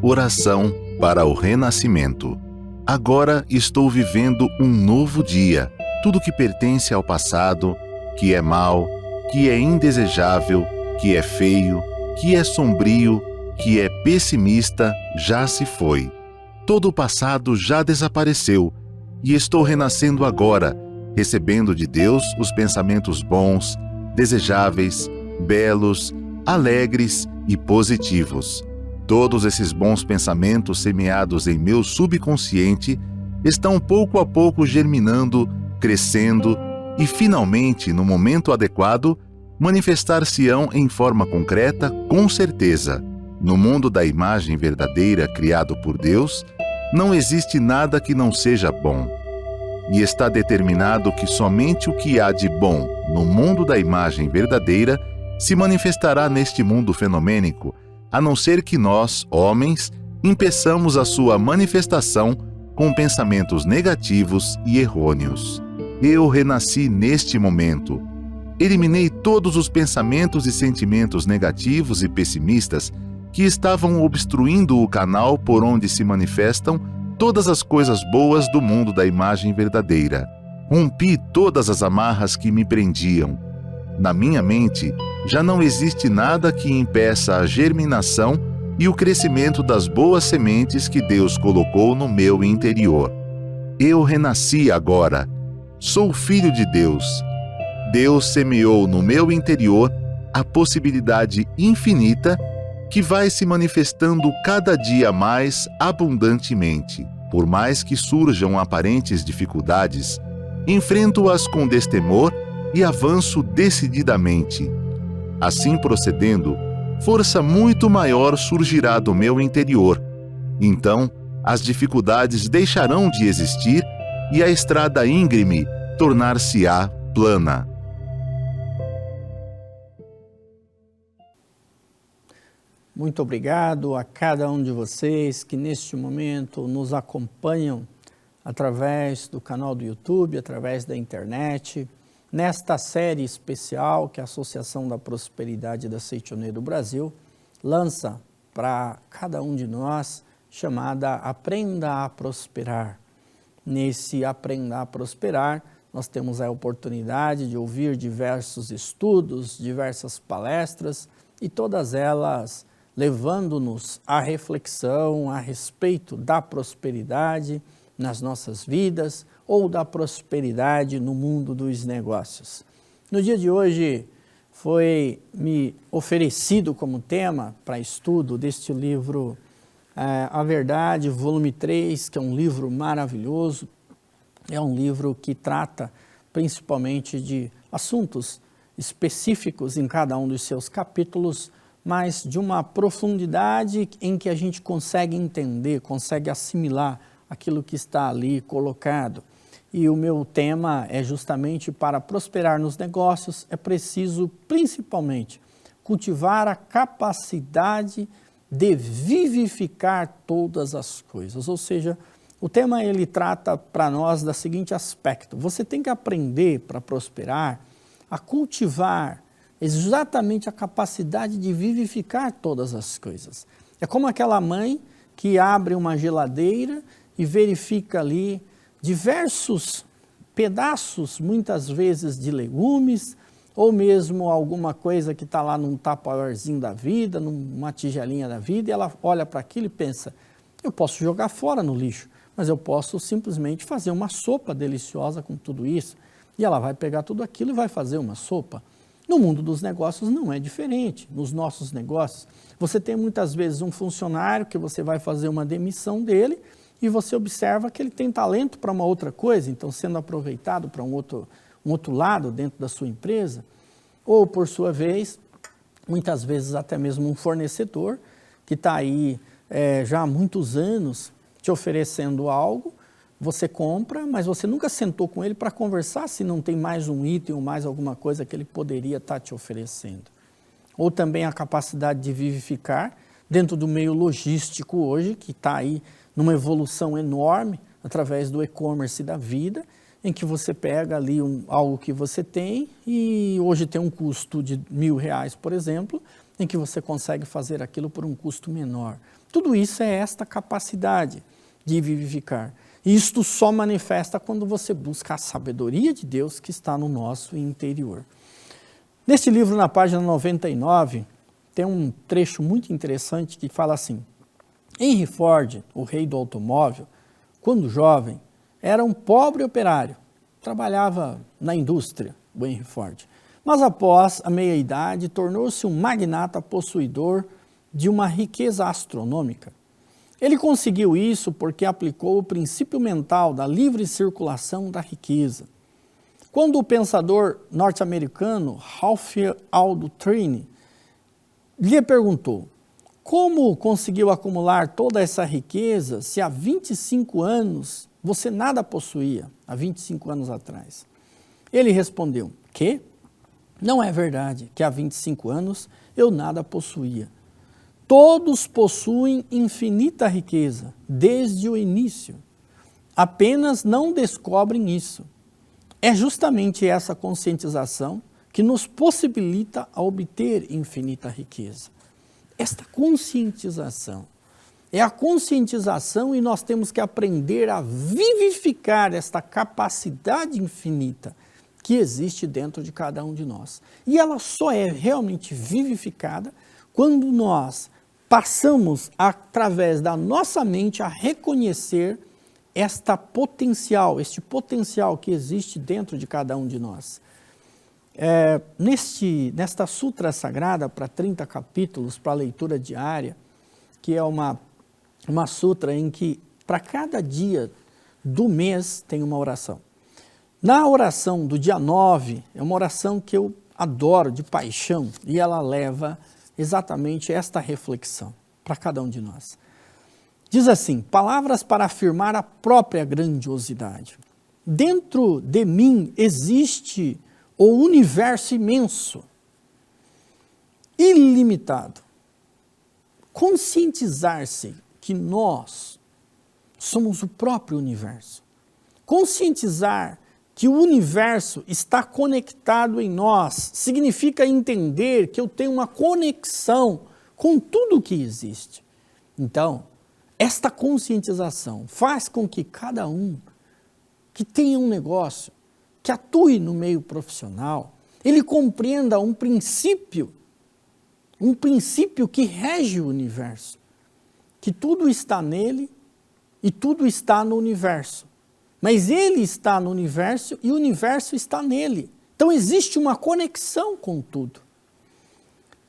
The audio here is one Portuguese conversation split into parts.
Oração para o renascimento. Agora estou vivendo um novo dia. Tudo que pertence ao passado, que é mau, que é indesejável, que é feio, que é sombrio, que é pessimista, já se foi. Todo o passado já desapareceu e estou renascendo agora, recebendo de Deus os pensamentos bons, desejáveis, belos, alegres e positivos. Todos esses bons pensamentos semeados em meu subconsciente estão pouco a pouco germinando, crescendo e, finalmente, no momento adequado, manifestar-se-ão em forma concreta, com certeza. No mundo da imagem verdadeira criado por Deus, não existe nada que não seja bom. E está determinado que somente o que há de bom no mundo da imagem verdadeira se manifestará neste mundo fenomênico, a não ser que nós, homens, impeçamos a sua manifestação com pensamentos negativos e errôneos. Eu renasci neste momento. Eliminei todos os pensamentos e sentimentos negativos e pessimistas que estavam obstruindo o canal por onde se manifestam todas as coisas boas do mundo da imagem verdadeira. Rompi todas as amarras que me prendiam. Na minha mente, já não existe nada que impeça a germinação e o crescimento das boas sementes que Deus colocou no meu interior. Eu renasci agora. Sou filho de Deus. Deus semeou no meu interior a possibilidade infinita que vai se manifestando cada dia mais abundantemente. Por mais que surjam aparentes dificuldades, enfrento-as com destemor e avanço decididamente. Assim procedendo, força muito maior surgirá do meu interior. Então, as dificuldades deixarão de existir e a estrada íngreme tornar-se-á plana. Muito obrigado a cada um de vocês que neste momento nos acompanham através do canal do YouTube, através da internet, nesta série especial que a Associação da Prosperidade da Seitonê do Brasil lança para cada um de nós, chamada Aprenda a Prosperar. Nesse Aprenda a Prosperar, nós temos a oportunidade de ouvir diversos estudos, diversas palestras e todas elas levando-nos à reflexão a respeito da prosperidade nas nossas vidas ou da prosperidade no mundo dos negócios. No dia de hoje foi-me oferecido como tema para estudo deste livro A Verdade, volume 3, que é um livro maravilhoso. É um livro que trata principalmente de assuntos específicos em cada um dos seus capítulos, mas de uma profundidade em que a gente consegue entender, consegue assimilar aquilo que está ali colocado. E o meu tema é justamente: para prosperar nos negócios é preciso principalmente cultivar a capacidade de vivificar todas as coisas. Ou seja, o tema ele trata para nós da seguinte aspecto: você tem que aprender para prosperar a cultivar exatamente a capacidade de vivificar todas as coisas. É como aquela mãe que abre uma geladeira e verifica ali diversos pedaços, muitas vezes de legumes, ou mesmo alguma coisa que está lá num tupperwarezinho da vida, numa tigelinha da vida, e ela olha para aquilo e pensa: eu posso jogar fora no lixo, mas eu posso simplesmente fazer uma sopa deliciosa com tudo isso. E ela vai pegar tudo aquilo e vai fazer uma sopa. No mundo dos negócios não é diferente. Nos nossos negócios, você tem muitas vezes um funcionário que você vai fazer uma demissão dele e você observa que ele tem talento para uma outra coisa, então sendo aproveitado para um outro lado dentro da sua empresa. Ou, por sua vez, muitas vezes até mesmo um fornecedor que está aí já há muitos anos te oferecendo algo, você compra, mas você nunca sentou com ele para conversar se não tem mais um item ou mais alguma coisa que ele poderia estar te oferecendo. Ou também a capacidade de vivificar dentro do meio logístico hoje, que está aí numa evolução enorme através do e-commerce da vida, em que você pega ali algo que você tem e hoje tem um custo de R$1.000, por exemplo, em que você consegue fazer aquilo por um custo menor. Tudo isso é esta capacidade de vivificar. Isto só manifesta quando você busca a sabedoria de Deus que está no nosso interior. Neste livro, na página 99, tem um trecho muito interessante que fala assim: Henry Ford, o rei do automóvel, quando jovem, era um pobre operário. Trabalhava na indústria, o Henry Ford. Mas após a meia-idade, tornou-se um magnata possuidor de uma riqueza astronômica. Ele conseguiu isso porque aplicou o princípio mental da livre circulação da riqueza. Quando o pensador norte-americano Ralph Waldo Emerson lhe perguntou como conseguiu acumular toda essa riqueza se há 25 anos você nada possuía, há 25 anos atrás. Ele respondeu: "Que? Não é verdade que há 25 anos eu nada possuía. Todos possuem infinita riqueza, desde o início. Apenas não descobrem isso. É justamente essa conscientização que nos possibilita a obter infinita riqueza." Esta conscientização é a conscientização e nós temos que aprender a vivificar esta capacidade infinita que existe dentro de cada um de nós. E ela só é realmente vivificada quando nós passamos, através da nossa mente, a reconhecer este potencial que existe dentro de cada um de nós. Nesta sutra sagrada para 30 capítulos, para leitura diária, que é uma sutra em que para cada dia do mês tem uma oração. Na oração do dia 9, é uma oração que eu adoro, de paixão, e ela leva exatamente esta reflexão para cada um de nós. Diz assim: palavras para afirmar a própria grandiosidade. Dentro de mim existe o universo imenso, ilimitado. Conscientizar-se que nós somos o próprio universo. Conscientizar que o universo está conectado em nós significa entender que eu tenho uma conexão com tudo que existe. Então, esta conscientização faz com que cada um que tenha um negócio, que atue no meio profissional, ele compreenda um princípio que rege o universo, que tudo está nele e tudo está no universo. Mas ele está no universo e o universo está nele. Então existe uma conexão com tudo.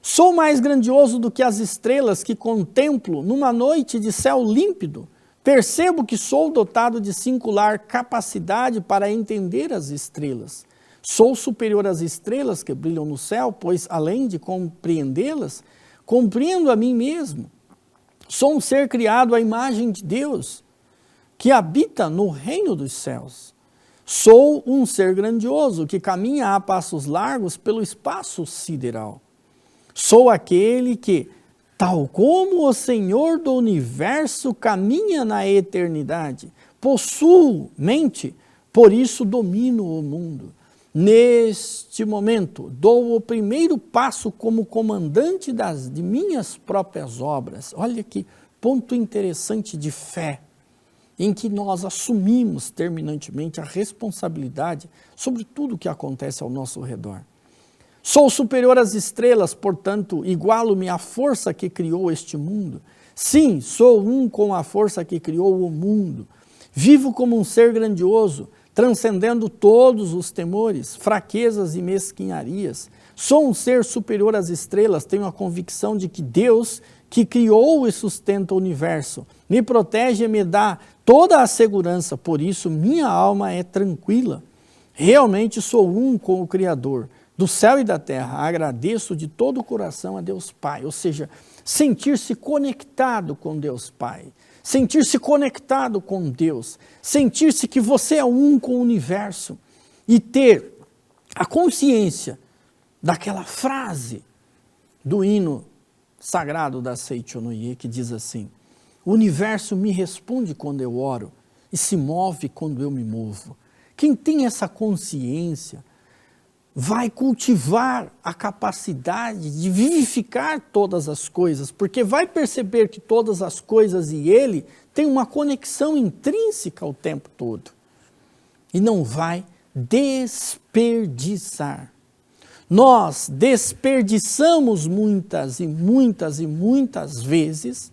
Sou mais grandioso do que as estrelas que contemplo numa noite de céu límpido. Percebo que sou dotado de singular capacidade para entender as estrelas. Sou superior às estrelas que brilham no céu, pois além de compreendê-las, compreendo a mim mesmo. Sou um ser criado à imagem de Deus, que habita no reino dos céus. Sou um ser grandioso que caminha a passos largos pelo espaço sideral. Sou aquele que, tal como o Senhor do universo, caminha na eternidade. Possuo mente, por isso domino o mundo. Neste momento, dou o primeiro passo como comandante de minhas próprias obras. Olha que ponto interessante de fé, em que nós assumimos terminantemente a responsabilidade sobre tudo o que acontece ao nosso redor. Sou superior às estrelas, portanto, igualo-me à força que criou este mundo. Sim, sou um com a força que criou o mundo. Vivo como um ser grandioso, transcendendo todos os temores, fraquezas e mesquinharias. Sou um ser superior às estrelas, tenho a convicção de que Deus, que criou e sustenta o universo, me protege e me dá toda a segurança, por isso minha alma é tranquila. Realmente sou um com o Criador do céu e da terra. Agradeço de todo o coração a Deus Pai, ou seja, sentir-se conectado com Deus Pai, sentir-se conectado com Deus, sentir-se que você é um com o universo e ter a consciência daquela frase do hino sagrado da Seichonoye que diz assim: o universo me responde quando eu oro e se move quando eu me movo. Quem tem essa consciência vai cultivar a capacidade de vivificar todas as coisas, porque vai perceber que todas as coisas e ele têm uma conexão intrínseca o tempo todo. E não vai desperdiçar. Nós desperdiçamos muitas vezes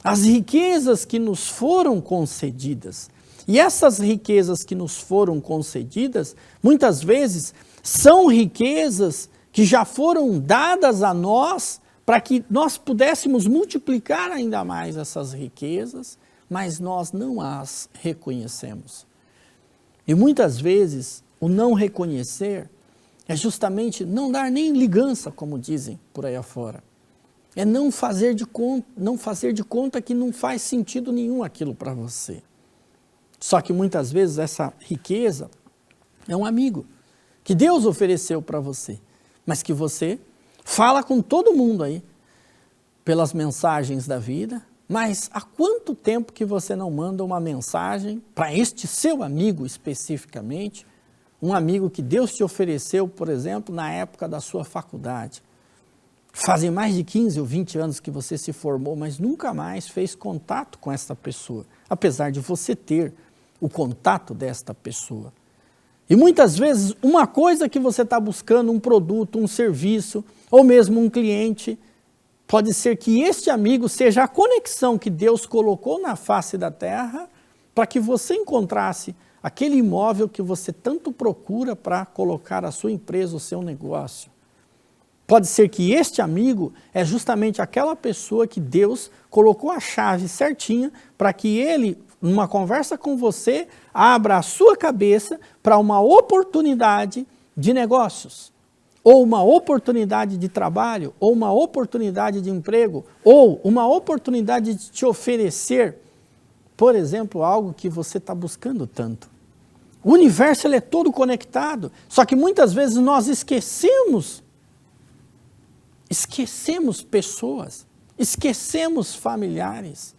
as riquezas que nos foram concedidas. E essas riquezas que nos foram concedidas, muitas vezes, são riquezas que já foram dadas a nós para que nós pudéssemos multiplicar ainda mais essas riquezas, mas nós não as reconhecemos. E muitas vezes, o não reconhecer é justamente não dar nem ligança, como dizem por aí afora. É não fazer de conta que não faz sentido nenhum aquilo para você. Só que muitas vezes essa riqueza é um amigo que Deus ofereceu para você, mas que você fala com todo mundo aí, pelas mensagens da vida, mas há quanto tempo que você não manda uma mensagem para este seu amigo especificamente, um amigo que Deus te ofereceu, por exemplo, na época da sua faculdade. Fazem mais de 15 ou 20 anos que você se formou, mas nunca mais fez contato com essa pessoa, apesar de você ter o contato desta pessoa. E muitas vezes, uma coisa que você está buscando, um produto, um serviço, ou mesmo um cliente, pode ser que este amigo seja a conexão que Deus colocou na face da terra para que você encontrasse aquele imóvel que você tanto procura para colocar a sua empresa, o seu negócio. Pode ser que este amigo é justamente aquela pessoa que Deus colocou a chave certinha para que ele, numa conversa com você, abra a sua cabeça para uma oportunidade de negócios, ou uma oportunidade de trabalho, ou uma oportunidade de emprego, ou uma oportunidade de te oferecer, por exemplo, algo que você está buscando tanto. O universo ele é todo conectado, só que muitas vezes nós esquecemos pessoas, esquecemos familiares.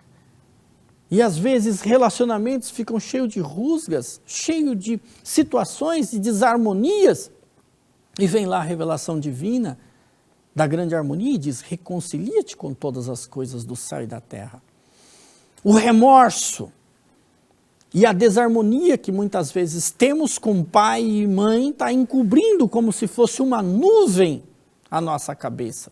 E às vezes relacionamentos ficam cheios de rusgas, cheios de situações de desarmonias. E vem lá a revelação divina da grande harmonia e diz: reconcilia-te com todas as coisas do céu e da terra. O remorso e a desarmonia que muitas vezes temos com pai e mãe está encobrindo como se fosse uma nuvem a nossa cabeça.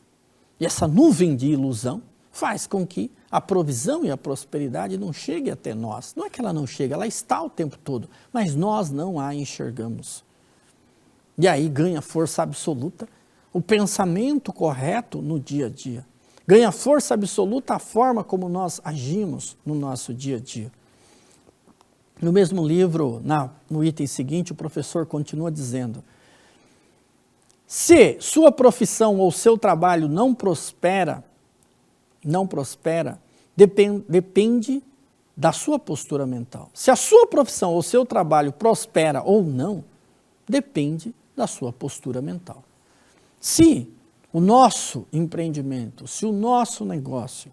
E essa nuvem de ilusão faz com que a provisão e a prosperidade não chegue até nós. Não é que ela não chega, ela está o tempo todo, mas nós não a enxergamos. E aí ganha força absoluta o pensamento correto no dia a dia. Ganha força absoluta a forma como nós agimos no nosso dia a dia. No mesmo livro, no item seguinte, o professor continua dizendo: se sua profissão ou seu trabalho não prospera, depende da sua postura mental. Se a sua profissão ou seu trabalho prospera ou não, depende da sua postura mental. Se o nosso empreendimento, se o nosso negócio,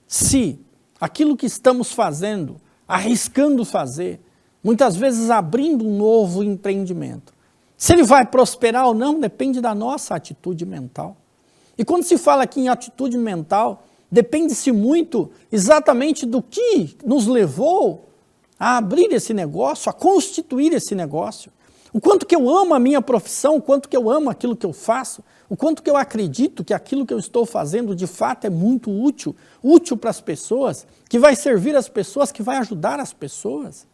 se aquilo que estamos fazendo, arriscando fazer, muitas vezes abrindo um novo empreendimento, se ele vai prosperar ou não, depende da nossa atitude mental. E quando se fala aqui em atitude mental, depende-se muito exatamente do que nos levou a abrir esse negócio, a constituir esse negócio. O quanto que eu amo a minha profissão, o quanto que eu amo aquilo que eu faço, o quanto que eu acredito que aquilo que eu estou fazendo de fato é muito útil para as pessoas, que vai servir as pessoas, que vai ajudar as pessoas.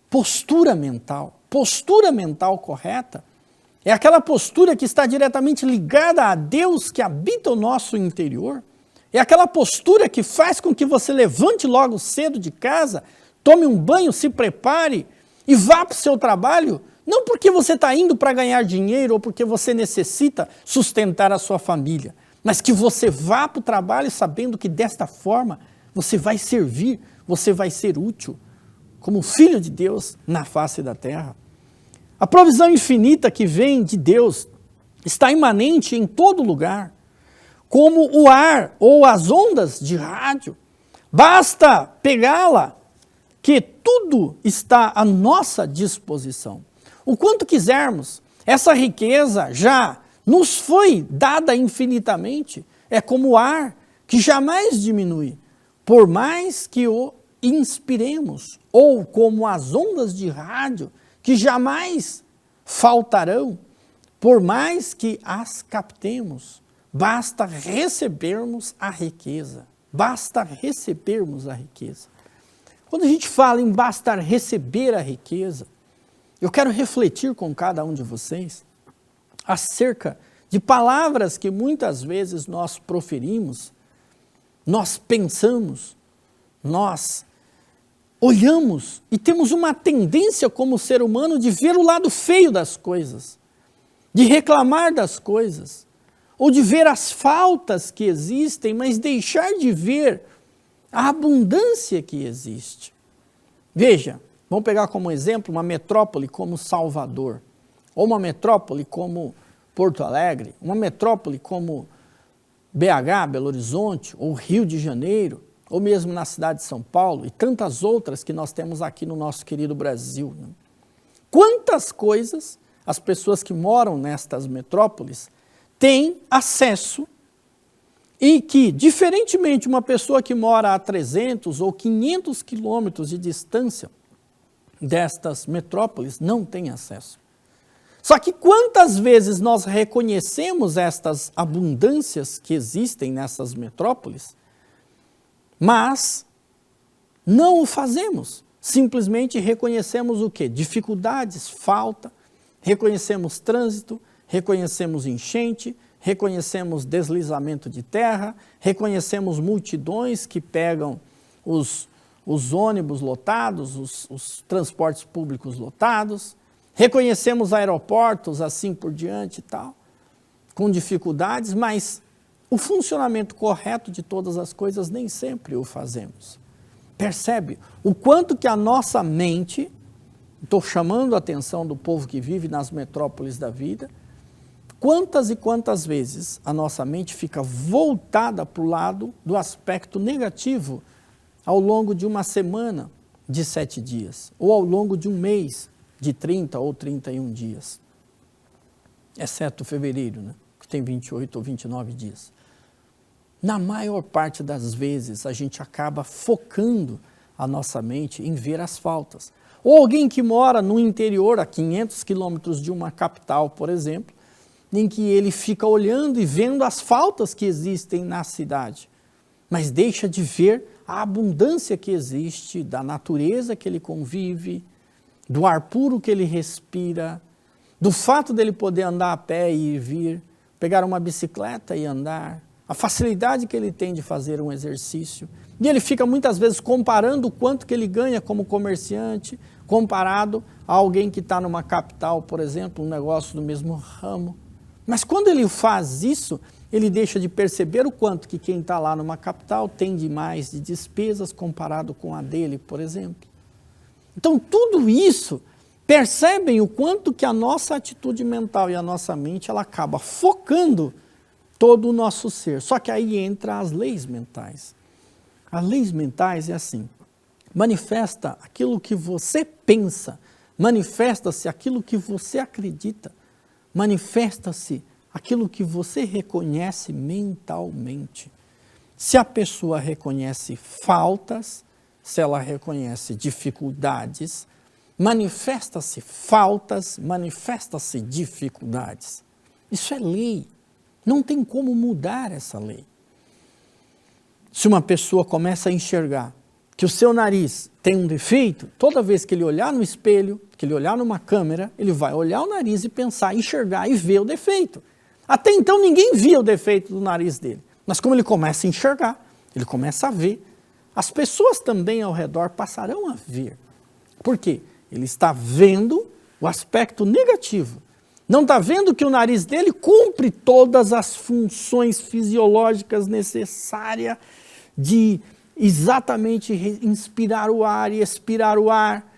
Postura mental correta é aquela postura que está diretamente ligada a Deus que habita o nosso interior. É aquela postura que faz com que você levante logo cedo de casa, tome um banho, se prepare e vá para o seu trabalho, não porque você está indo para ganhar dinheiro ou porque você necessita sustentar a sua família, mas que você vá para o trabalho sabendo que desta forma você vai servir, você vai ser útil como filho de Deus na face da terra. A provisão infinita que vem de Deus está imanente em todo lugar, como o ar ou as ondas de rádio. Basta pegá-la, que tudo está à nossa disposição. o quanto quisermos. Essa riqueza já nos foi dada infinitamente. É como o ar, que jamais diminui, por mais que o inspiremos, ou como as ondas de rádio, que jamais faltarão, por mais que as captemos. Basta recebermos a riqueza. Basta recebermos a riqueza. Quando a gente fala em basta receber a riqueza, eu quero refletir com cada um de vocês acerca de palavras que muitas vezes nós proferimos, nós pensamos, nós olhamos e temos uma tendência como ser humano de ver o lado feio das coisas, de reclamar das coisas, ou de ver as faltas que existem, mas deixar de ver a abundância que existe. Veja, vamos pegar como exemplo uma metrópole como Salvador, ou uma metrópole como Porto Alegre, uma metrópole como BH, Belo Horizonte, ou Rio de Janeiro, ou mesmo na cidade de São Paulo, e tantas outras que nós temos aqui no nosso querido Brasil. Quantas coisas as pessoas que moram nestas metrópoles têm acesso e que, diferentemente de uma pessoa que mora a 300 ou 500 quilômetros de distância destas metrópoles, não tem acesso. Só que quantas vezes nós reconhecemos estas abundâncias que existem nessas metrópoles, mas não o fazemos. Simplesmente reconhecemos o quê? Dificuldades, falta, reconhecemos trânsito, reconhecemos enchente, reconhecemos deslizamento de terra, reconhecemos multidões que pegam os ônibus lotados, os transportes públicos lotados, reconhecemos aeroportos, assim por diante e tal, com dificuldades, mas o funcionamento correto de todas as coisas nem sempre o fazemos. Percebe o quanto que a nossa mente, estou chamando a atenção do povo que vive nas metrópoles da vida, quantas e quantas vezes a nossa mente fica voltada para o lado do aspecto negativo ao longo de uma semana de 7 dias, ou ao longo de um mês de 30 ou 31 dias, exceto fevereiro, né, que tem 28 ou 29 dias. Na maior parte das vezes, a gente acaba focando a nossa mente em ver as faltas. Ou alguém que mora no interior, a 500 quilômetros de uma capital, por exemplo, em que ele fica olhando e vendo as faltas que existem na cidade, mas deixa de ver a abundância que existe da natureza que ele convive, do ar puro que ele respira, do fato dele poder andar a pé e ir e vir, pegar uma bicicleta e andar, a facilidade que ele tem de fazer um exercício. E ele fica muitas vezes comparando o quanto que ele ganha como comerciante, comparado a alguém que está numa capital, por exemplo, um negócio do mesmo ramo. Mas quando ele faz isso, ele deixa de perceber o quanto que quem está lá numa capital tem de mais de despesas comparado com a dele, por exemplo. Então, tudo isso, percebem o quanto que a nossa atitude mental e a nossa mente, ela acaba focando todo o nosso ser. Só que aí entra as leis mentais. As leis mentais é assim, manifesta aquilo que você pensa, manifesta-se aquilo que você acredita, manifesta-se aquilo que você reconhece mentalmente. Se a pessoa reconhece faltas, se ela reconhece dificuldades, manifesta-se faltas, manifesta-se dificuldades. Isso é lei. Não tem como mudar essa lei. Se uma pessoa começa a enxergar que o seu nariz tem um defeito, toda vez que ele olhar no espelho, que ele olhar numa câmera, ele vai olhar o nariz e pensar, enxergar e ver o defeito. Até então ninguém via o defeito do nariz dele. Mas como ele começa a enxergar, ele começa a ver, as pessoas também ao redor passarão a ver. Por quê? Ele está vendo o aspecto negativo. Não está vendo que o nariz dele cumpre todas as funções fisiológicas necessárias de exatamente inspirar o ar e expirar o ar,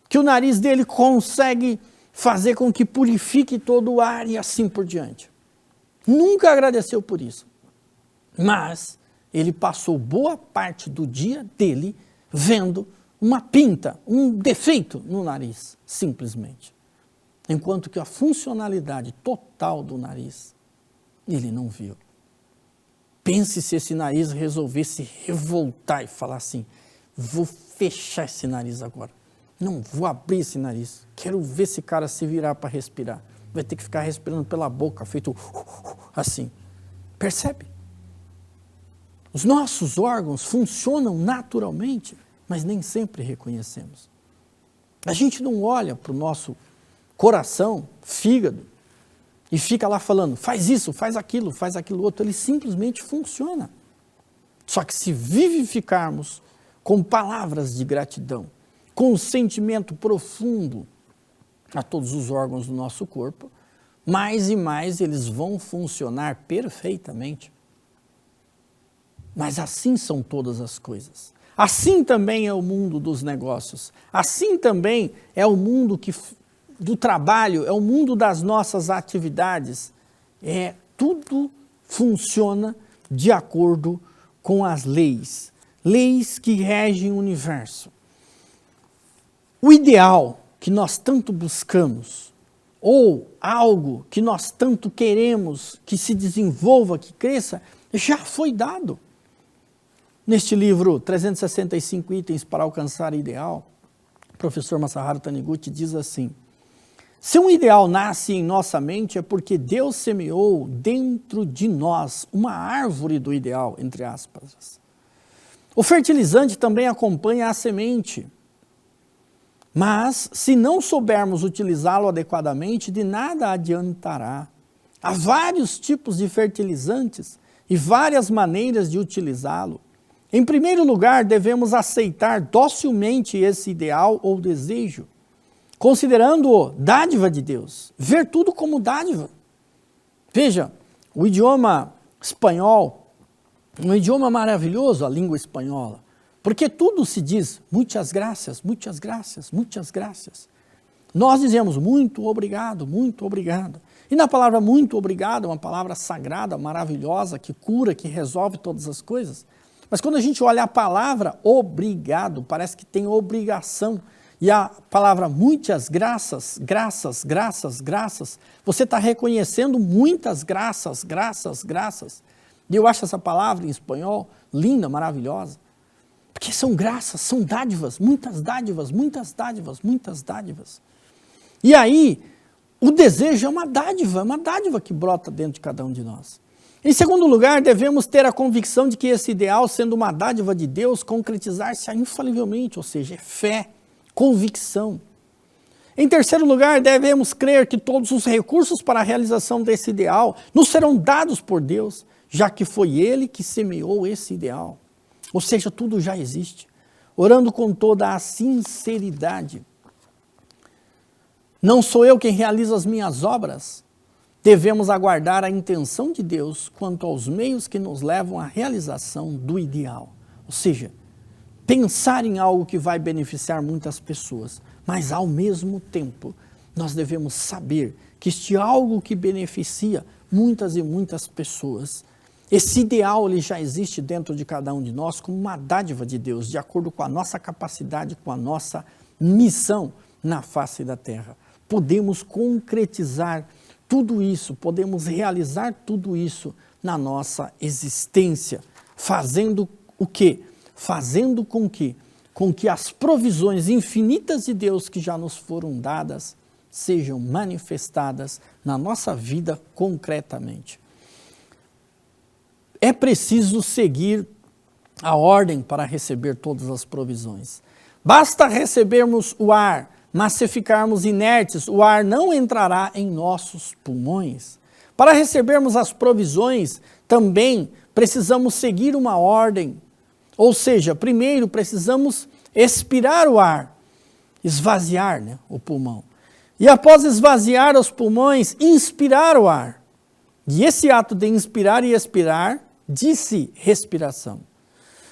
que o nariz dele consegue fazer com que purifique todo o ar e assim por diante. Nunca agradeceu por isso, mas ele passou boa parte do dia dele vendo uma pinta, um defeito no nariz, simplesmente. enquanto que a funcionalidade total do nariz, ele não viu. Pense se esse nariz resolvesse revoltar e falar assim, vou fechar esse nariz agora, não vou abrir esse nariz, quero ver esse cara se virar para respirar. Vai ter que ficar respirando pela boca, feito assim. Percebe? Os nossos órgãos funcionam naturalmente, mas nem sempre reconhecemos. A gente não olha para o nosso coração, fígado, e fica lá falando, faz isso, faz aquilo outro. Ele simplesmente funciona. Só que se vivificarmos com palavras de gratidão, com um sentimento profundo a todos os órgãos do nosso corpo, mais e mais eles vão funcionar perfeitamente. Mas assim são todas as coisas. Assim também é o mundo dos negócios. Assim também é o mundo do trabalho, é o mundo das nossas atividades. Tudo funciona de acordo com as leis. Leis que regem o universo. O ideal que nós tanto buscamos, ou algo que nós tanto queremos que se desenvolva, que cresça, já foi dado. Neste livro, 365 itens para alcançar o ideal, o professor Masaharu Taniguchi diz assim, se um ideal nasce em nossa mente é porque Deus semeou dentro de nós uma árvore do ideal, entre aspas. O fertilizante também acompanha a semente, mas se não soubermos utilizá-lo adequadamente, de nada adiantará. Há vários tipos de fertilizantes e várias maneiras de utilizá-lo. Em primeiro lugar, devemos aceitar docilmente esse ideal ou desejo, considerando-o dádiva de Deus, ver tudo como dádiva. Veja, o idioma espanhol, um idioma maravilhoso, a língua espanhola, porque tudo se diz, muitas graças, muitas graças, muitas graças. Nós dizemos muito obrigado, muito obrigado. E na palavra muito obrigado, uma palavra sagrada, maravilhosa, que cura, que resolve todas as coisas. Mas quando a gente olha a palavra obrigado, parece que tem obrigação. E a palavra muitas graças, graças, graças, graças, você está reconhecendo muitas graças, graças, graças. E eu acho essa palavra em espanhol linda, maravilhosa. Porque são graças, são dádivas, muitas dádivas, muitas dádivas, muitas dádivas. E aí, o desejo é uma dádiva que brota dentro de cada um de nós. Em segundo lugar, devemos ter a convicção de que esse ideal, sendo uma dádiva de Deus, concretizar-se infalivelmente, ou seja, é fé, convicção. Em terceiro lugar, devemos crer que todos os recursos para a realização desse ideal nos serão dados por Deus, já que foi Ele que semeou esse ideal. Ou seja, tudo já existe. Orando com toda a sinceridade. Não sou eu quem realiza as minhas obras. Devemos aguardar a intenção de Deus quanto aos meios que nos levam à realização do ideal. Ou seja, pensar em algo que vai beneficiar muitas pessoas, mas ao mesmo tempo nós devemos saber que este algo que beneficia muitas e muitas pessoas, esse ideal ele já existe dentro de cada um de nós como uma dádiva de Deus, de acordo com a nossa capacidade, com a nossa missão na face da terra. Podemos concretizar tudo isso, podemos realizar tudo isso na nossa existência, fazendo o quê? Fazendo com que as provisões infinitas de Deus que já nos foram dadas sejam manifestadas na nossa vida concretamente. É preciso seguir a ordem para receber todas as provisões. Basta recebermos o ar, mas se ficarmos inertes, o ar não entrará em nossos pulmões. Para recebermos as provisões, também precisamos seguir uma ordem. Ou seja, primeiro precisamos expirar o ar, esvaziar, o pulmão. E após esvaziar os pulmões, inspirar o ar. E esse ato de inspirar e expirar, diz-se respiração.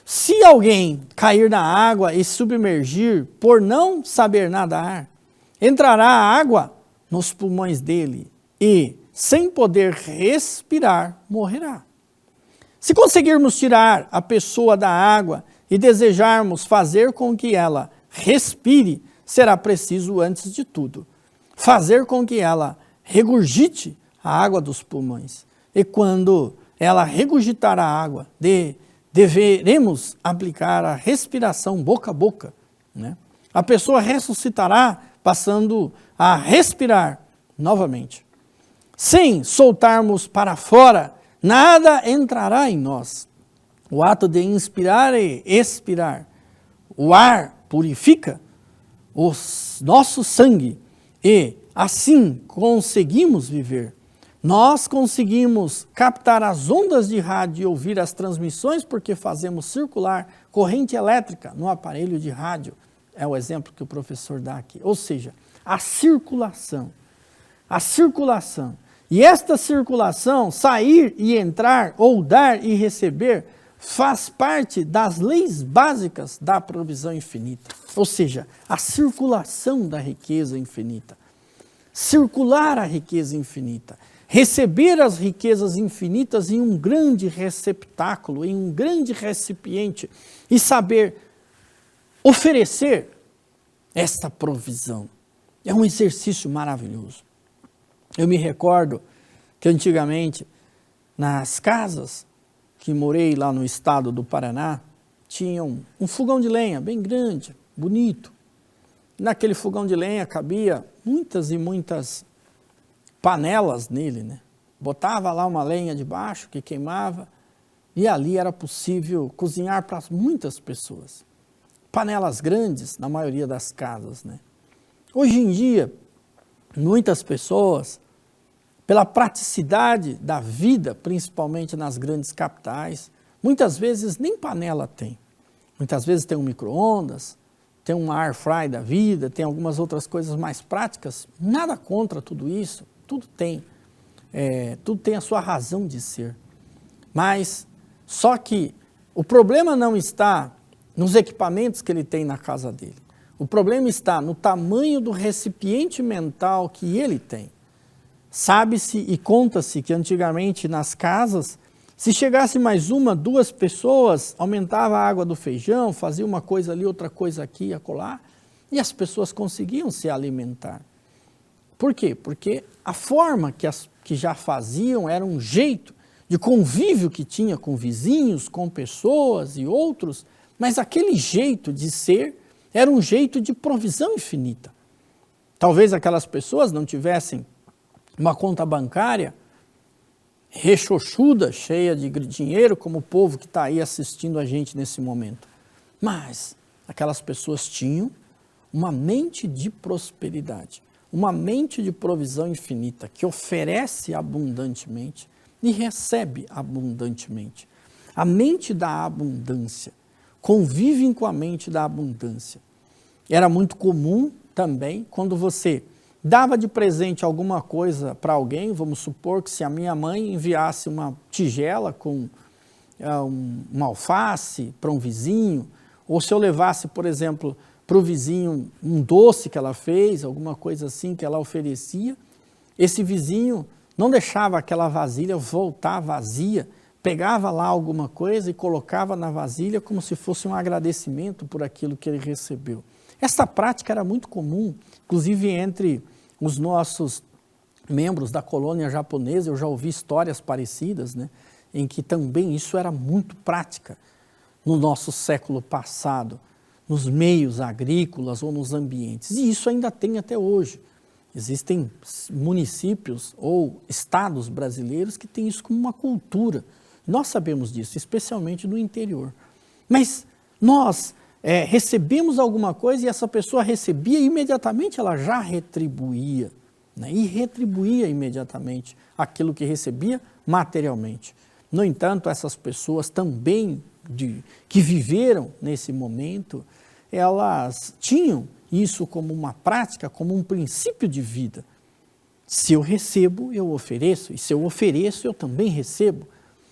Se alguém cair na água e submergir por não saber nadar, entrará a água nos pulmões dele e, sem poder respirar, morrerá. Se conseguirmos tirar a pessoa da água e desejarmos fazer com que ela respire, será preciso, antes de tudo, fazer com que ela regurgite a água dos pulmões. E quando ela regurgitar a água, deveremos aplicar a respiração boca a boca, né? A pessoa ressuscitará passando a respirar novamente. Sem soltarmos para fora, nada entrará em nós. O ato de inspirar e expirar, o ar purifica o nosso sangue e assim conseguimos viver. Nós conseguimos captar as ondas de rádio e ouvir as transmissões porque fazemos circular corrente elétrica no aparelho de rádio. É o exemplo que o professor dá aqui. Ou seja, a circulação. A circulação. E esta circulação, sair e entrar, ou dar e receber, faz parte das leis básicas da provisão infinita. Ou seja, a circulação da riqueza infinita. Circular a riqueza infinita. Receber as riquezas infinitas em um grande receptáculo, em um grande recipiente e saber oferecer esta provisão. É um exercício maravilhoso. Eu me recordo que antigamente, nas casas que morei lá no estado do Paraná, tinham um fogão de lenha bem grande, bonito. Naquele fogão de lenha cabia muitas e muitas panelas nele, né? Botava lá uma lenha debaixo que queimava e ali era possível cozinhar para muitas pessoas. Panelas grandes na maioria das casas, né? Hoje em dia, muitas pessoas, pela praticidade da vida, principalmente nas grandes capitais, muitas vezes nem panela tem. Muitas vezes tem um micro-ondas, tem um air fry da vida, tem algumas outras coisas mais práticas. Nada contra tudo isso, tudo tem a sua razão de ser. Mas só que o problema não está nos equipamentos que ele tem na casa dele. O problema está no tamanho do recipiente mental que ele tem. Sabe-se e conta-se que antigamente nas casas, se chegasse mais uma, duas pessoas, aumentava a água do feijão, fazia uma coisa ali, outra coisa aqui, acolá, e as pessoas conseguiam se alimentar. Por quê? Porque a forma que já faziam era um jeito de convívio que tinha com vizinhos, com pessoas e outros, mas aquele jeito de ser era um jeito de provisão infinita. Talvez aquelas pessoas não tivessem uma conta bancária rechochuda, cheia de dinheiro, como o povo que está aí assistindo a gente nesse momento. Mas aquelas pessoas tinham uma mente de prosperidade, uma mente de provisão infinita, que oferece abundantemente e recebe abundantemente. A mente da abundância, convivem com a mente da abundância. Era muito comum também, quando você dava de presente alguma coisa para alguém, vamos supor que se a minha mãe enviasse uma tigela com uma alface para um vizinho, ou se eu levasse, por exemplo, para o vizinho um doce que ela fez, alguma coisa assim que ela oferecia, esse vizinho não deixava aquela vasilha voltar vazia, pegava lá alguma coisa e colocava na vasilha como se fosse um agradecimento por aquilo que ele recebeu. Essa prática era muito comum, inclusive entre os nossos membros da colônia japonesa. Eu já ouvi histórias parecidas, né, em que também isso era muito prática no nosso século passado, nos meios agrícolas ou nos ambientes. E isso ainda tem até hoje. Existem municípios ou estados brasileiros que têm isso como uma cultura. Nós sabemos disso, especialmente no interior. Mas nós recebemos alguma coisa e essa pessoa recebia e imediatamente ela já retribuía, né? E retribuía imediatamente aquilo que recebia materialmente. No entanto, essas pessoas também que viveram nesse momento, elas tinham isso como uma prática, como um princípio de vida. Se eu recebo, eu ofereço, e se eu ofereço, eu também recebo.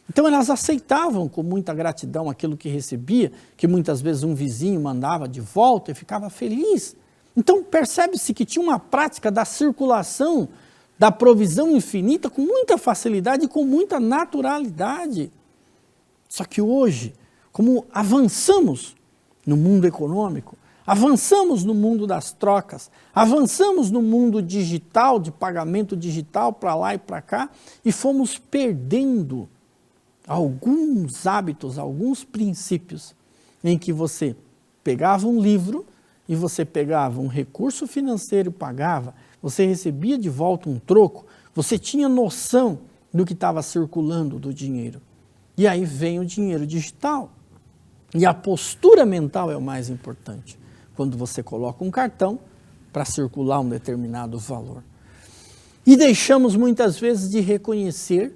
Então elas aceitavam com muita gratidão aquilo que recebia, que muitas vezes um vizinho mandava de volta e ficava feliz. Então percebe-se que tinha uma prática da circulação, da provisão infinita com muita facilidade e com muita naturalidade. Só que hoje, como avançamos no mundo econômico, Avançamos no mundo das trocas, avançamos no mundo digital, de pagamento digital para lá e para cá, e fomos perdendo alguns hábitos, alguns princípios, em que você pegava um livro e você pegava um recurso financeiro e pagava, você recebia de volta um troco, você tinha noção do que estava circulando do dinheiro. E aí vem o dinheiro digital. E a postura mental é o mais importante. Quando você coloca um cartão para circular um determinado valor. E deixamos muitas vezes de reconhecer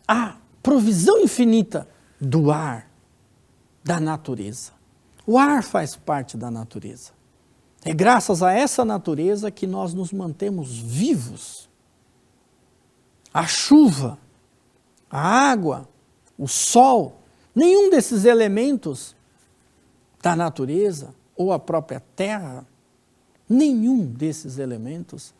a provisão infinita do ar, da natureza. O ar faz parte da natureza. É graças a essa natureza que nós nos mantemos vivos. A chuva, a água, o sol, nenhum desses elementos da natureza ou a própria terra, nenhum desses elementos,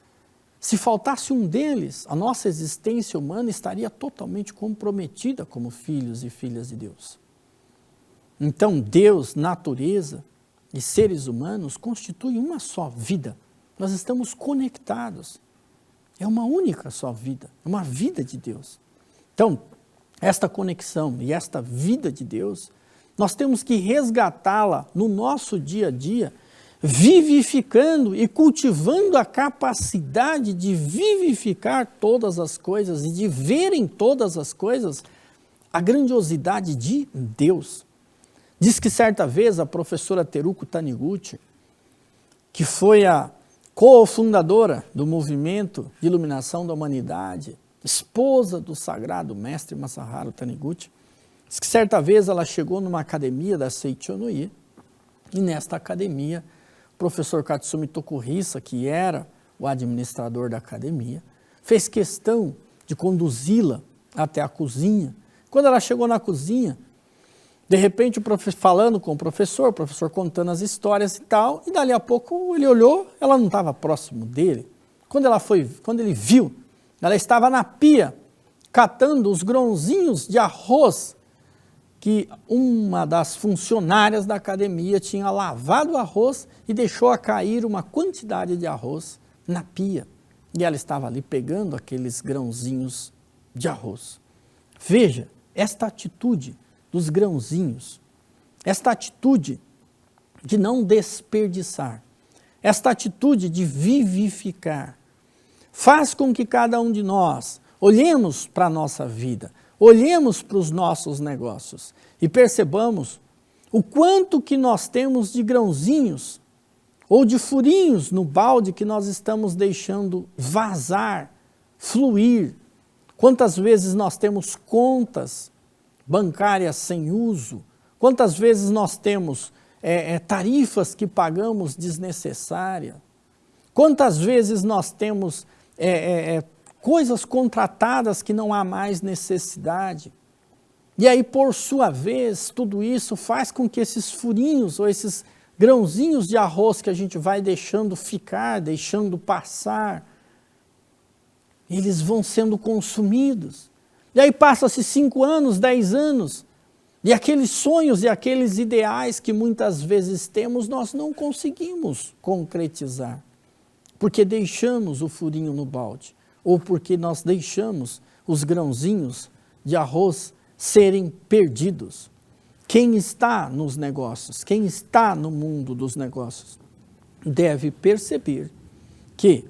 se faltasse um deles, a nossa existência humana estaria totalmente comprometida como filhos e filhas de Deus. Então, Deus, natureza e seres humanos constituem uma só vida. Nós estamos conectados. É uma única só vida, uma vida de Deus. Então, esta conexão e esta vida de Deus, nós temos que resgatá-la no nosso dia a dia, vivificando e cultivando a capacidade de vivificar todas as coisas e de ver em todas as coisas a grandiosidade de Deus. Diz que certa vez a professora Teruko Taniguchi, que foi a cofundadora do movimento de iluminação da humanidade, esposa do sagrado mestre Masaharu Taniguchi, diz que certa vez ela chegou numa academia da Seichonoye, e nesta academia, o professor Katsumi Tokuhisa, que era o administrador da academia, fez questão de conduzi-la até a cozinha. Quando ela chegou na cozinha, de repente, falando com o professor contando as histórias e tal, e dali a pouco ele olhou, ela não estava próximo dele. Quando ele viu, ela estava na pia, catando os grãozinhos de arroz que uma das funcionárias da academia tinha lavado o arroz e deixou a cair uma quantidade de arroz na pia. E ela estava ali pegando aqueles grãozinhos de arroz. Veja, esta atitude dos grãozinhos, esta atitude de não desperdiçar, esta atitude de vivificar, faz com que cada um de nós olhemos para a nossa vida, olhemos para os nossos negócios e percebamos o quanto que nós temos de grãozinhos ou de furinhos no balde que nós estamos deixando vazar, fluir. Quantas vezes nós temos contas bancárias sem uso, quantas vezes nós temos tarifas que pagamos desnecessárias, quantas vezes nós temos coisas contratadas que não há mais necessidade. E aí, por sua vez, tudo isso faz com que esses furinhos ou esses grãozinhos de arroz que a gente vai deixando ficar, deixando passar, eles vão sendo consumidos. E aí passa-se 5 anos, 10 anos, e aqueles sonhos e aqueles ideais que muitas vezes temos, nós não conseguimos concretizar, porque deixamos o furinho no balde, ou porque nós deixamos os grãozinhos de arroz serem perdidos. Quem está nos negócios, quem está no mundo dos negócios, deve perceber que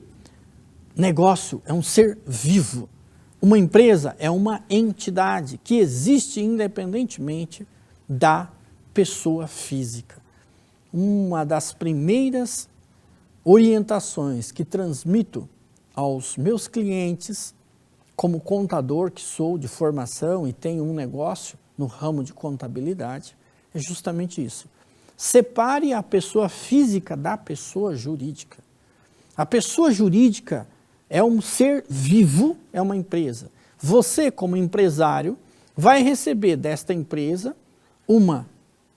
negócio é um ser vivo. Uma empresa é uma entidade que existe independentemente da pessoa física. Uma das primeiras orientações que transmito aos meus clientes, como contador que sou de formação e tenho um negócio no ramo de contabilidade, é justamente isso. Separe a pessoa física da pessoa jurídica. A pessoa jurídica é um ser vivo, é uma empresa. Você, como empresário, vai receber desta empresa uma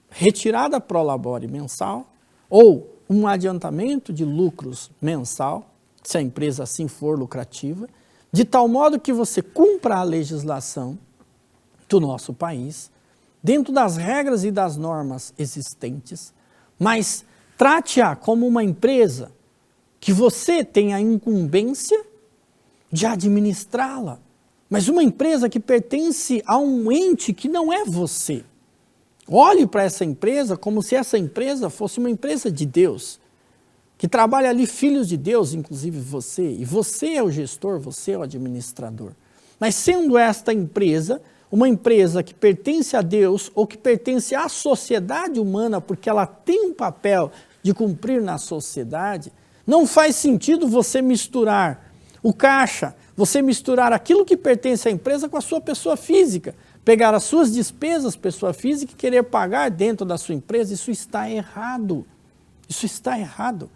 retirada pro labore mensal ou um adiantamento de lucros mensal, se a empresa assim for lucrativa, de tal modo que você cumpra a legislação do nosso país, dentro das regras e das normas existentes, mas Trate-a como uma empresa que você tem a incumbência de administrá-la, mas uma empresa que pertence a um ente que não é você. Olhe para essa empresa como se essa empresa fosse uma empresa de Deus, que trabalha ali filhos de Deus, inclusive você, e você é o gestor, você é o administrador. Mas sendo esta empresa uma empresa que pertence a Deus ou que pertence à sociedade humana, porque ela tem um papel de cumprir na sociedade, não faz sentido você misturar o caixa, você misturar aquilo que pertence à empresa com a sua pessoa física, pegar as suas despesas, pessoa física, e querer pagar dentro da sua empresa. Isso está errado. Isso está errado.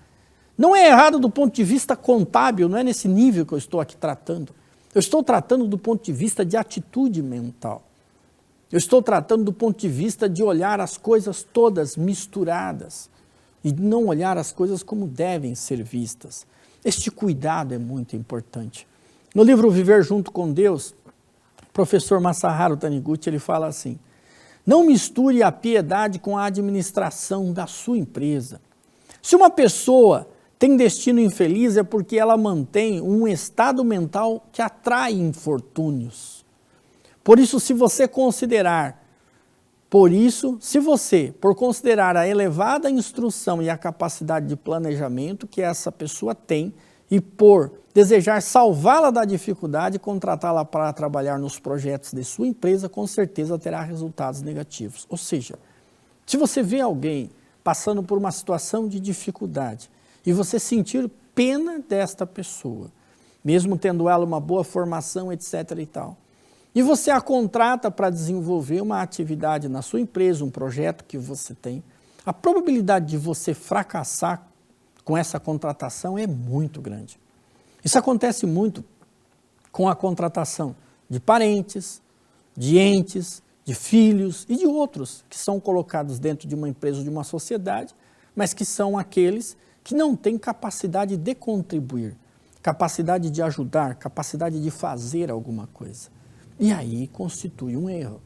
Não é errado do ponto de vista contábil, não é nesse nível que eu estou aqui tratando. Eu estou tratando do ponto de vista de atitude mental. Eu estou tratando do ponto de vista de olhar as coisas todas misturadas e não olhar as coisas como devem ser vistas. Este cuidado é muito importante. No livro Viver Junto com Deus, o professor Masaharu Taniguchi, ele fala assim: não misture a piedade com a administração da sua empresa. Se uma pessoa tem destino infeliz é porque ela mantém um estado mental que atrai infortúnios. Por isso, por considerar a elevada instrução e a capacidade de planejamento que essa pessoa tem e por desejar salvá-la da dificuldade e contratá-la para trabalhar nos projetos de sua empresa, com certeza terá resultados negativos. Ou seja, se você vê alguém passando por uma situação de dificuldade e você sentir pena desta pessoa, mesmo tendo ela uma boa formação, etc. e tal, e você a contrata para desenvolver uma atividade na sua empresa, um projeto que você tem, a probabilidade de você fracassar com essa contratação é muito grande. Isso acontece muito com a contratação de parentes, de entes, de filhos e de outros que são colocados dentro de uma empresa ou de uma sociedade, mas que são aqueles que não têm capacidade de contribuir, capacidade de ajudar, capacidade de fazer alguma coisa. E aí constitui um erro.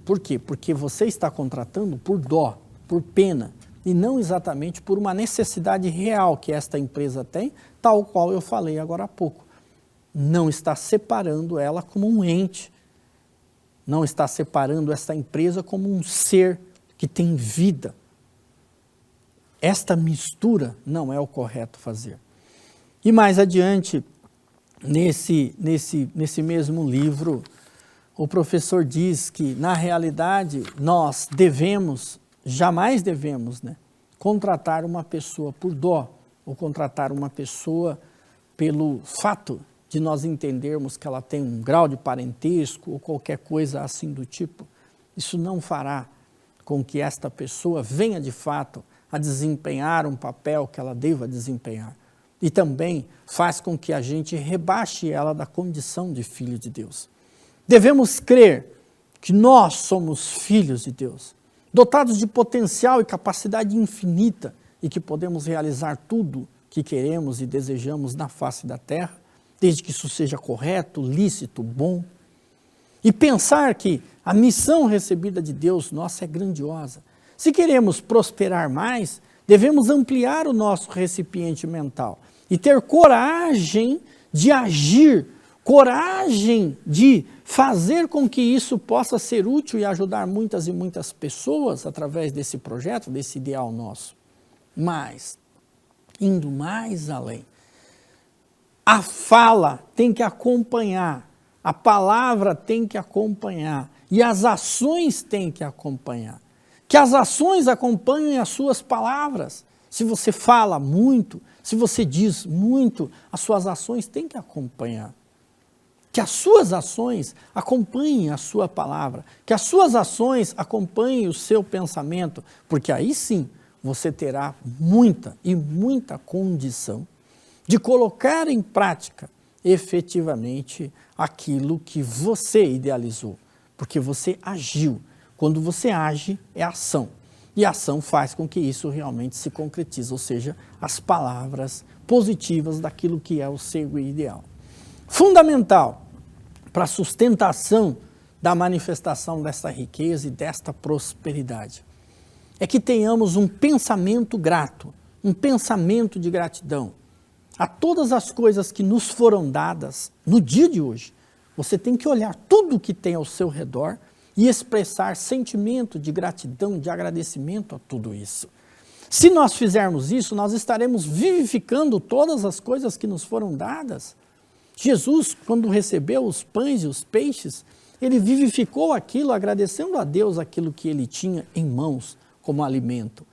Por quê? Porque você está contratando por dó, por pena, e não exatamente por uma necessidade real que esta empresa tem, tal qual eu falei agora há pouco. Não está separando ela como um ente, não está separando esta empresa como um ser que tem vida. Esta mistura não é o correto fazer. E mais adiante, nesse mesmo livro, o professor diz que, na realidade, nós jamais devemos, contratar uma pessoa por dó, ou contratar uma pessoa pelo fato de nós entendermos que ela tem um grau de parentesco ou qualquer coisa assim do tipo. Isso não fará com que esta pessoa venha, de fato, a desempenhar um papel que ela deva desempenhar. E também faz com que a gente rebaixe ela da condição de filho de Deus. Devemos crer que nós somos filhos de Deus, dotados de potencial e capacidade infinita e que podemos realizar tudo que queremos e desejamos na face da terra, desde que isso seja correto, lícito, bom. E pensar que a missão recebida de Deus nossa é grandiosa. Se queremos prosperar mais, devemos ampliar o nosso recipiente mental e ter coragem de agir, coragem de fazer com que isso possa ser útil e ajudar muitas e muitas pessoas através desse projeto, desse ideal nosso. Mas, indo mais além, a fala tem que acompanhar, a palavra tem que acompanhar e as ações têm que acompanhar. Que as ações acompanhem as suas palavras. Se você fala muito, se você diz muito, as suas ações têm que acompanhar. Que as suas ações acompanhem a sua palavra, que as suas ações acompanhem o seu pensamento, porque aí sim você terá muita e muita condição de colocar em prática efetivamente aquilo que você idealizou, porque você agiu. Quando você age, é ação. E a ação faz com que isso realmente se concretize, ou seja, as palavras positivas daquilo que é o seu ideal. Fundamental para a sustentação da manifestação desta riqueza e desta prosperidade é que tenhamos um pensamento grato, um pensamento de gratidão a todas as coisas que nos foram dadas no dia de hoje. Você tem que olhar tudo o que tem ao seu redor e expressar sentimento de gratidão, de agradecimento a tudo isso. Se nós fizermos isso, nós estaremos vivificando todas as coisas que nos foram dadas. Jesus, quando recebeu os pães e os peixes, ele vivificou aquilo, agradecendo a Deus aquilo que ele tinha em mãos como alimento.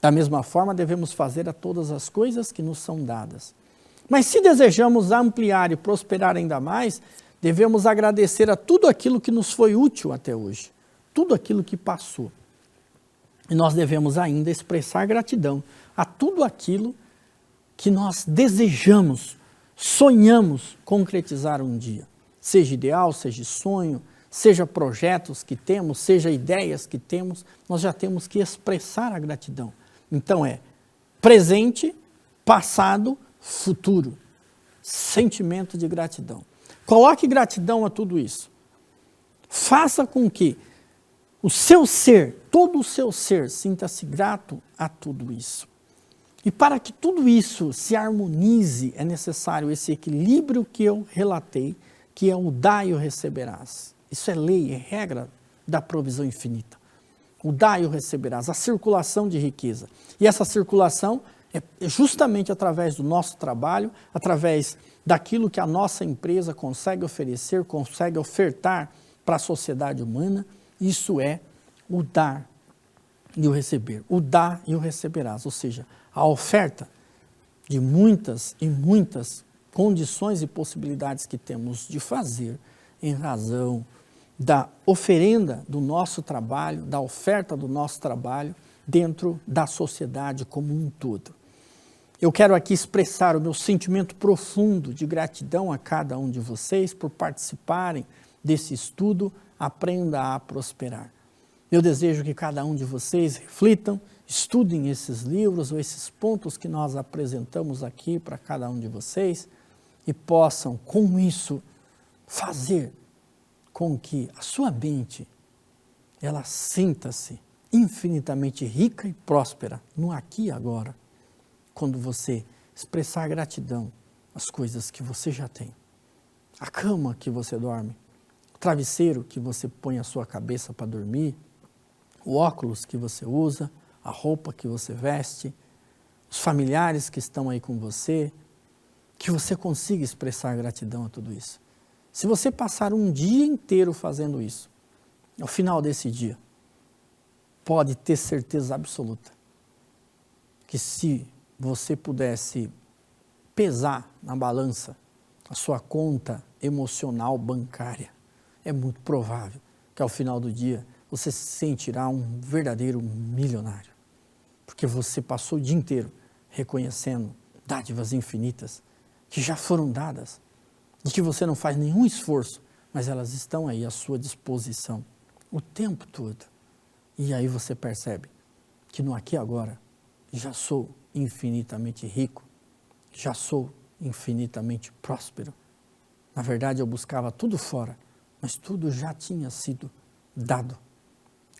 Da mesma forma, devemos fazer a todas as coisas que nos são dadas. Mas se desejamos ampliar e prosperar ainda mais, devemos agradecer a tudo aquilo que nos foi útil até hoje, tudo aquilo que passou. E nós devemos ainda expressar gratidão a tudo aquilo que nós desejamos, sonhamos concretizar um dia. Seja ideal, seja sonho, seja projetos que temos, seja ideias que temos, nós já temos que expressar a gratidão. Então é presente, passado, futuro. Sentimento de gratidão. Coloque gratidão a tudo isso. Faça com que o seu ser, todo o seu ser, sinta-se grato a tudo isso. E para que tudo isso se harmonize, é necessário esse equilíbrio que eu relatei, que é o dar e o receberás. Isso é lei, é regra da provisão infinita. O dar e o receberás, a circulação de riqueza. E essa circulação é justamente através do nosso trabalho, através daquilo que a nossa empresa consegue oferecer, consegue ofertar para a sociedade humana. Isso é o dar e o receber. O dar e o receberás, ou seja, a oferta de muitas e muitas condições e possibilidades que temos de fazer em razão da oferenda do nosso trabalho, da oferta do nosso trabalho dentro da sociedade como um todo. Eu quero aqui expressar o meu sentimento profundo de gratidão a cada um de vocês por participarem desse estudo Aprenda a Prosperar. Eu desejo que cada um de vocês reflitam, estudem esses livros ou esses pontos que nós apresentamos aqui para cada um de vocês e possam, com isso, fazer com que a sua mente ela sinta-se infinitamente rica e próspera no aqui e agora, quando você expressar gratidão às coisas que você já tem. A cama que você dorme, o travesseiro que você põe a sua cabeça para dormir, o óculos que você usa, a roupa que você veste, os familiares que estão aí com você, que você consiga expressar gratidão a tudo isso. Se você passar um dia inteiro fazendo isso, ao final desse dia, pode ter certeza absoluta que se você pudesse pesar na balança a sua conta emocional bancária, é muito provável que ao final do dia você se sentirá um verdadeiro milionário. Porque você passou o dia inteiro reconhecendo dádivas infinitas que já foram dadas e que você não faz nenhum esforço, mas elas estão aí à sua disposição o tempo todo. E aí você percebe que no aqui e agora já sou infinitamente rico, já sou infinitamente próspero. Na verdade, eu buscava tudo fora, mas tudo já tinha sido dado.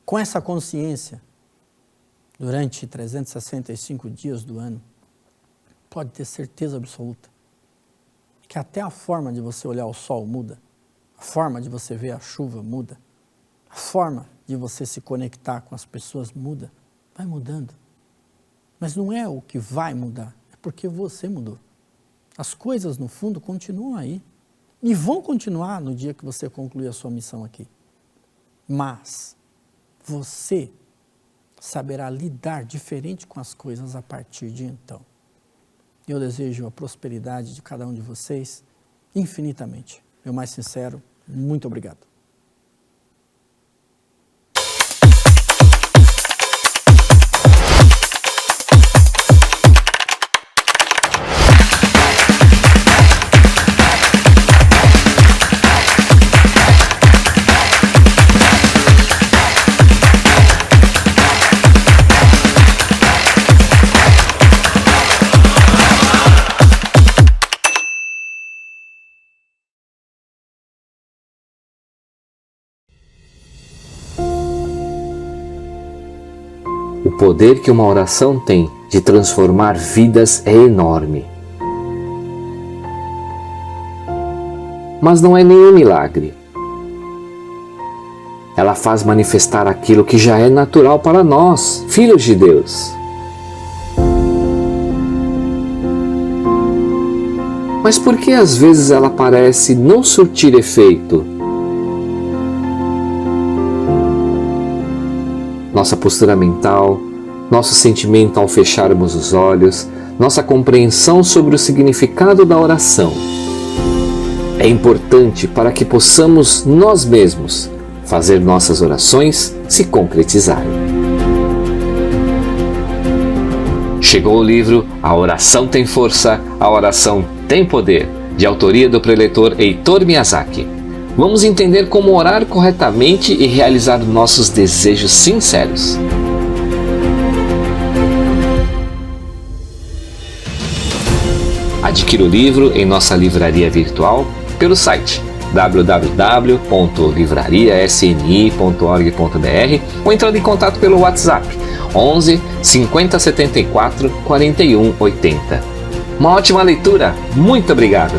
Com essa consciência, durante 365 dias do ano, pode ter certeza absoluta que até a forma de você olhar o sol muda, a forma de você ver a chuva muda, a forma de você se conectar com as pessoas muda, vai mudando. Mas não é o que vai mudar, é porque você mudou. As coisas, no fundo, continuam aí. E vão continuar no dia que você concluir a sua missão aqui. Mas você saberá lidar diferente com as coisas a partir de então. Eu desejo a prosperidade de cada um de vocês infinitamente. Meu mais sincero, muito obrigado. O poder que uma oração tem de transformar vidas é enorme. Mas não é nenhum milagre. Ela faz manifestar aquilo que já é natural para nós, filhos de Deus. Mas por que às vezes ela parece não surtir efeito? Nossa postura mental, nosso sentimento ao fecharmos os olhos, nossa compreensão sobre o significado da oração. É importante para que possamos nós mesmos fazer nossas orações se concretizarem. Chegou o livro A Oração Tem Força, A Oração Tem Poder, de autoria do preletor Heitor Miyazaki. Vamos entender como orar corretamente e realizar nossos desejos sinceros. Adquira o livro em nossa livraria virtual pelo site www.livrariasni.org.br ou entrando em contato pelo WhatsApp 11 50 74 41 80. Uma ótima leitura, muito obrigado!